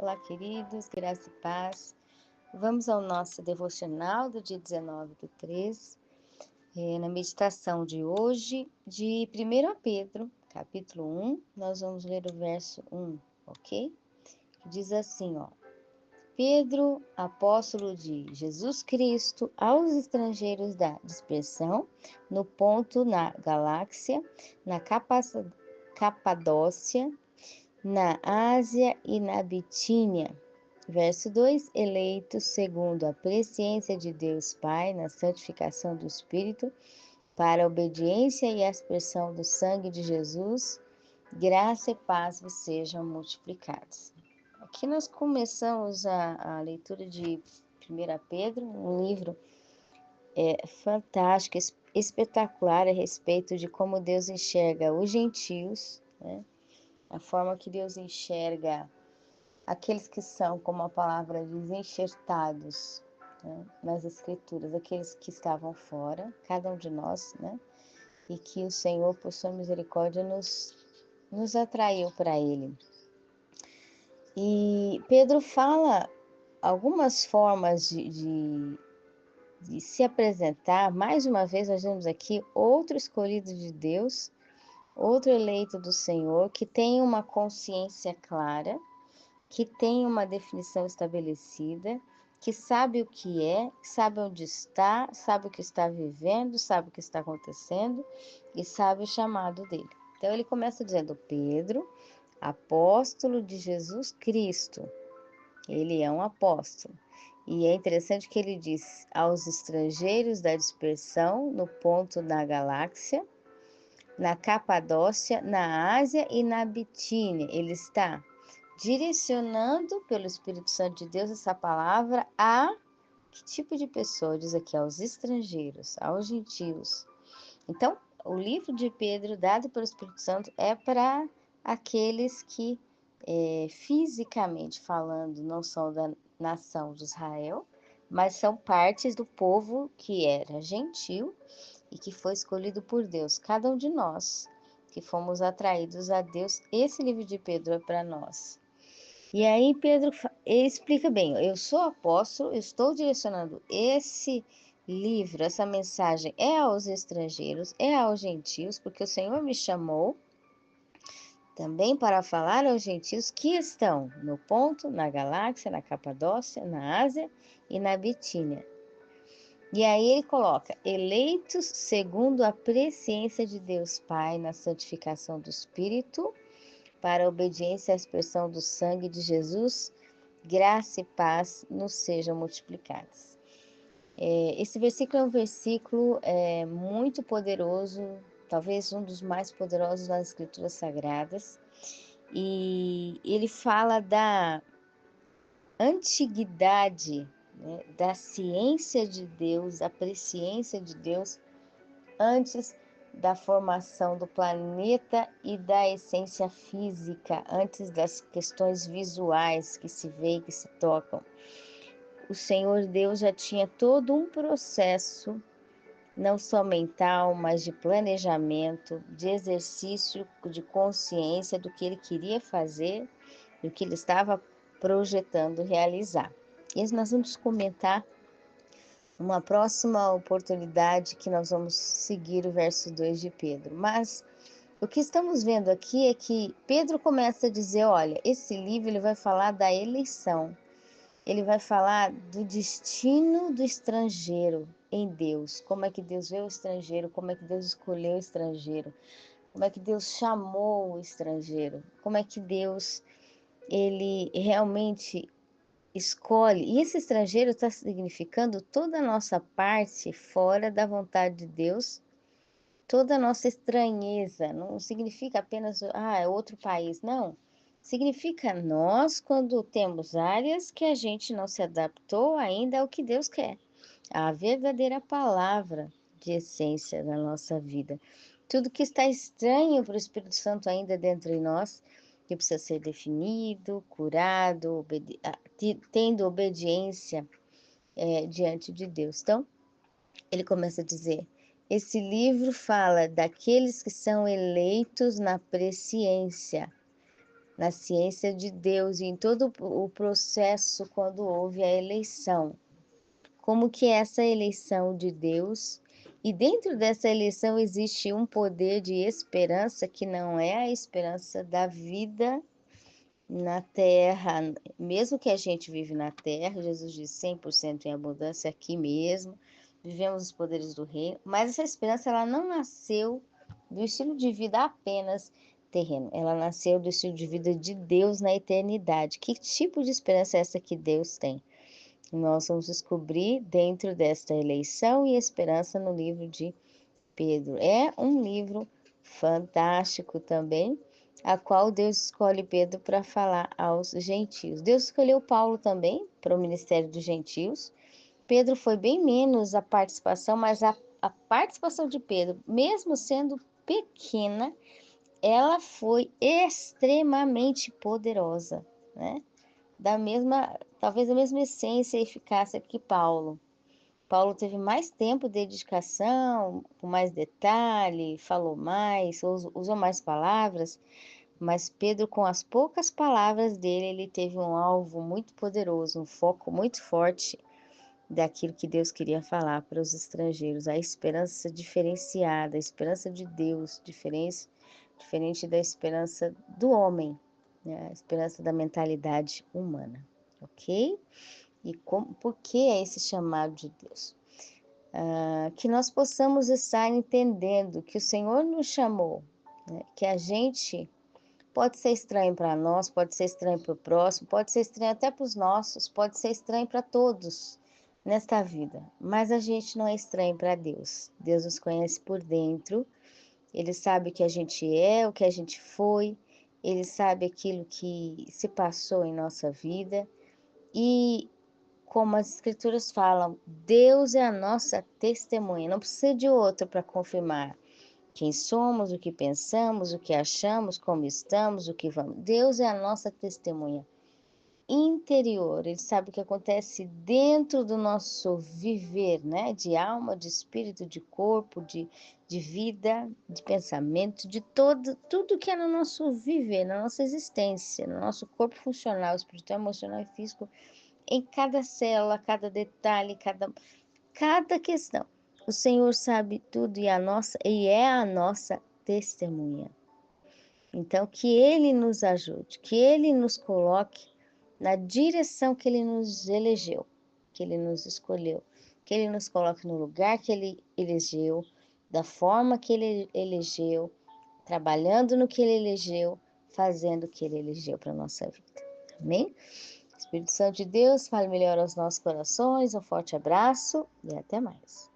Olá, queridos, graça e paz. Vamos ao nosso devocional do dia 19/3, na meditação de hoje, de 1 Pedro, capítulo 1, nós vamos ler o verso 1, ok? Que diz assim, ó. Pedro, apóstolo de Jesus Cristo, aos estrangeiros da dispersão, no ponto na galáxia, na Capadócia, na Ásia e na Bitínia. Verso 2: eleitos segundo a presciência de Deus Pai na santificação do Espírito, para a obediência e aspersão do sangue de Jesus, graça e paz vos sejam multiplicados. Aqui nós começamos a leitura de 1 Pedro, um livro fantástico, espetacular a respeito de como Deus enxerga os gentios, né? A forma que Deus enxerga aqueles que são, como a palavra diz, enxertados, né, nas Escrituras, aqueles que estavam fora, cada um de nós, né, e que o Senhor, por sua misericórdia, nos atraiu para Ele. E Pedro fala algumas formas de se apresentar. Mais uma vez, nós vemos aqui outro escolhido de Deus, outro eleito do Senhor, que tem uma consciência clara, que tem uma definição estabelecida, que sabe o que é, sabe onde está, sabe o que está vivendo, sabe o que está acontecendo e sabe o chamado dele. Então ele começa dizendo: Pedro, apóstolo de Jesus Cristo. Ele é um apóstolo. E é interessante que ele diz aos estrangeiros da dispersão, no ponto da galáxia, na Capadócia, na Ásia e na Bitínia. Ele está direcionando pelo Espírito Santo de Deus essa palavra a que tipo de pessoa? Diz aqui, aos estrangeiros, aos gentios. Então, o livro de Pedro, dado pelo Espírito Santo, é para aqueles que, fisicamente falando, não são da nação de Israel, mas são partes do povo que era gentil e que foi escolhido por Deus. Cada um de nós que fomos atraídos a Deus, esse livro de Pedro é para nós. E aí Pedro explica bem: eu sou apóstolo, estou direcionando esse livro, essa mensagem é aos estrangeiros, é aos gentios, porque o Senhor me chamou também para falar aos gentios que estão no ponto, na galáxia, na Capadócia, na Ásia e na Bitínia. E aí ele coloca: eleitos segundo a presciência de Deus Pai na santificação do Espírito, para a obediência à expressão do sangue de Jesus, graça e paz nos sejam multiplicadas. Esse versículo é um versículo muito poderoso, talvez um dos mais poderosos nas Escrituras Sagradas, e ele fala da antiguidade, né, da ciência de Deus, da presciência de Deus antes da formação do planeta e da essência física, antes das questões visuais que se vê e que se tocam. O Senhor Deus já tinha todo um processo, não só mental, mas de planejamento, de exercício de consciência do que ele queria fazer, do que ele estava projetando realizar. Isso nós vamos comentar uma próxima oportunidade, que nós vamos seguir o verso 2 de Pedro. Mas o que estamos vendo aqui é que Pedro começa a dizer: olha, esse livro ele vai falar da eleição, ele vai falar do destino do estrangeiro em Deus, como é que Deus vê o estrangeiro, como é que Deus escolheu o estrangeiro, como é que Deus chamou o estrangeiro, como é que Deus ele realmente escolhe. E esse estrangeiro está significando toda a nossa parte fora da vontade de Deus, toda a nossa estranheza. Não significa apenas, é outro país. Não. Significa nós quando temos áreas que a gente não se adaptou ainda ao que Deus quer. A verdadeira palavra de essência da nossa vida. Tudo que está estranho para o Espírito Santo ainda dentro de nós, que precisa ser definido, curado, tendo obediência diante de Deus. Então, ele começa a dizer: esse livro fala daqueles que são eleitos na presciência. na ciência de Deus e em todo o processo quando houve a eleição. Como que é essa eleição de Deus, e dentro dessa eleição existe um poder de esperança que não é a esperança da vida na terra, mesmo que a gente vive na terra, Jesus diz 100% em abundância aqui mesmo, vivemos os poderes do reino, mas essa esperança ela não nasceu do estilo de vida apenas terreno, ela nasceu do estilo de vida de Deus na eternidade. Que tipo de esperança é essa que Deus tem? Nós vamos descobrir dentro desta eleição e esperança no livro de Pedro. É um livro fantástico também, a qual Deus escolhe Pedro para falar aos gentios. Deus escolheu Paulo também para o ministério dos gentios. Pedro foi bem menos a participação, mas a participação de Pedro, mesmo sendo pequena, ela foi extremamente poderosa, né? Talvez da mesma essência e eficácia que Paulo. Paulo teve mais tempo de dedicação, com mais detalhe, falou mais, usou mais palavras, mas Pedro, com as poucas palavras dele, ele teve um alvo muito poderoso, um foco muito forte daquilo que Deus queria falar para os estrangeiros, a esperança diferenciada, a esperança de Deus, diferente da esperança do homem, né? A esperança da mentalidade humana, ok? E por que é esse chamado de Deus? Que nós possamos estar entendendo que o Senhor nos chamou, né? Que a gente pode ser estranho para nós, pode ser estranho para o próximo, pode ser estranho até para os nossos, pode ser estranho para todos nesta vida, mas a gente não é estranho para Deus. Deus nos conhece por dentro, Ele sabe o que a gente é, o que a gente foi, Ele sabe aquilo que se passou em nossa vida e como as escrituras falam, Deus é a nossa testemunha, não precisa de outro para confirmar quem somos, o que pensamos, o que achamos, como estamos, o que vamos. Deus é a nossa testemunha interior, Ele sabe o que acontece dentro do nosso viver, né? De alma, de espírito, de corpo, de vida, de pensamento, de tudo que é no nosso viver, na nossa existência, no nosso corpo funcional, espiritual, emocional e físico, em cada célula, cada detalhe, cada questão. O Senhor sabe tudo e é a nossa testemunha. Então, que Ele nos ajude, que Ele nos coloque na direção que Ele nos elegeu, que Ele nos escolheu, que Ele nos coloque no lugar que Ele elegeu, da forma que Ele elegeu, trabalhando no que Ele elegeu, fazendo o que Ele elegeu para a nossa vida. Amém? Espírito Santo de Deus, fale melhor aos nossos corações. Um forte abraço e até mais.